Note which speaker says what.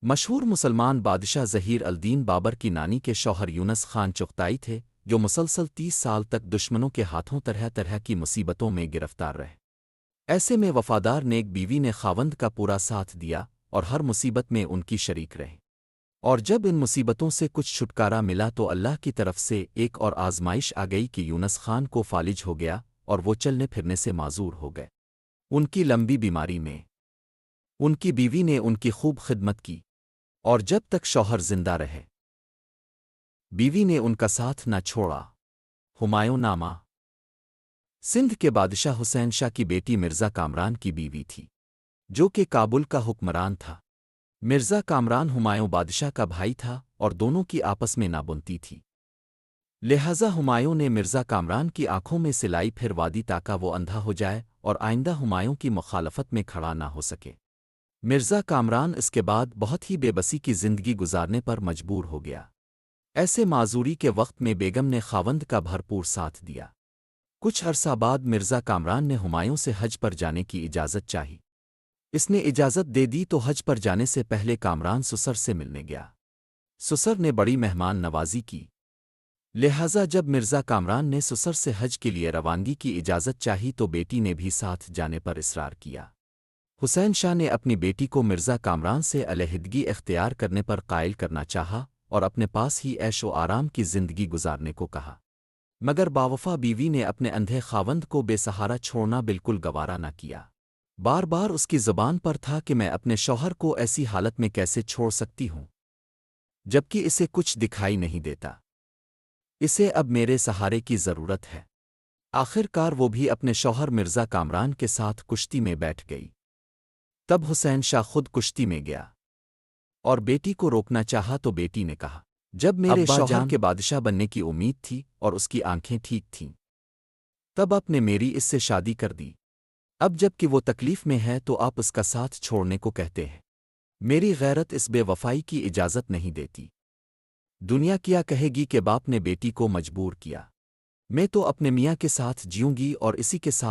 Speaker 1: مشہور مسلمان بادشاہ ظہیر الدین بابر کی نانی کے شوہر یونس خان چغتائی تھے، جو مسلسل 30 سال تک دشمنوں کے ہاتھوں طرح طرح کی مصیبتوں میں گرفتار رہے۔ ایسے میں وفادار نیک بیوی نے خاوند کا پورا ساتھ دیا اور ہر مصیبت میں ان کی شریک رہے۔ اور جب ان مصیبتوں سے کچھ چھٹکارا ملا تو اللہ کی طرف سے ایک اور آزمائش آ گئی کہ یونس خان کو فالج ہو گیا اور وہ چلنے پھرنے سے معذور ہو گئے۔ ان کی لمبی بیماری میں ان کی بیوی نے ان کی خوب خدمت کی، اور جب تک شوہر زندہ رہے بیوی نے ان کا ساتھ نہ چھوڑا۔ ہمایوں نامہ سندھ کے بادشاہ حسین شاہ کی بیٹی مرزا کامران کی بیوی تھی، جو کہ کابل کا حکمران تھا۔ مرزا کامران ہمایوں بادشاہ کا بھائی تھا اور دونوں کی آپس میں نہ بنتی تھی، لہذا ہمایوں نے مرزا کامران کی آنکھوں میں سلائی پھر وادی تاکہ وہ اندھا ہو جائے اور آئندہ ہمایوں کی مخالفت میں کھڑا نہ ہو سکے۔ مرزا کامران اس کے بعد بہت ہی بے بسی کی زندگی گزارنے پر مجبور ہو گیا۔ ایسے معذوری کے وقت میں بیگم نے خاوند کا بھرپور ساتھ دیا۔ کچھ عرصہ بعد مرزا کامران نے ہمایوں سے حج پر جانے کی اجازت چاہی۔ اس نے اجازت دے دی تو حج پر جانے سے پہلے کامران سسر سے ملنے گیا۔ سسر نے بڑی مہمان نوازی کی، لہذا جب مرزا کامران نے سسر سے حج کے لیے روانگی کی اجازت چاہی تو بیٹی نے بھی ساتھ جانے پر اصرار کیا۔ حسین شاہ نے اپنی بیٹی کو مرزا کامران سے علیحدگی اختیار کرنے پر قائل کرنا چاہا اور اپنے پاس ہی عیش و آرام کی زندگی گزارنے کو کہا، مگر باوفا بیوی نے اپنے اندھے خاوند کو بے سہارا چھوڑنا بالکل گوارا نہ کیا۔ بار بار اس کی زبان پر تھا کہ میں اپنے شوہر کو ایسی حالت میں کیسے چھوڑ سکتی ہوں، جبکہ اسے کچھ دکھائی نہیں دیتا، اسے اب میرے سہارے کی ضرورت ہے۔ آخر کار وہ بھی اپنے شوہر مرزا کامران کے ساتھ کشتی میں بیٹھ گئی۔ تب حسین شاہ خود کشتی میں گیا اور بیٹی کو روکنا چاہا تو بیٹی نے کہا، جب میرے شوہر کے بادشاہ بننے کی امید تھی اور اس کی آنکھیں ٹھیک تھیں، تب آپ نے میری اس سے شادی کر دی۔ اب جب کہ وہ تکلیف میں ہے تو آپ اس کا ساتھ چھوڑنے کو کہتے ہیں۔ میری غیرت اس بے وفائی کی اجازت نہیں دیتی۔ دنیا کیا کہے گی کہ باپ نے بیٹی کو مجبور کیا؟ میں تو اپنے میاں کے ساتھ جیوں گی اور اسی کے ساتھ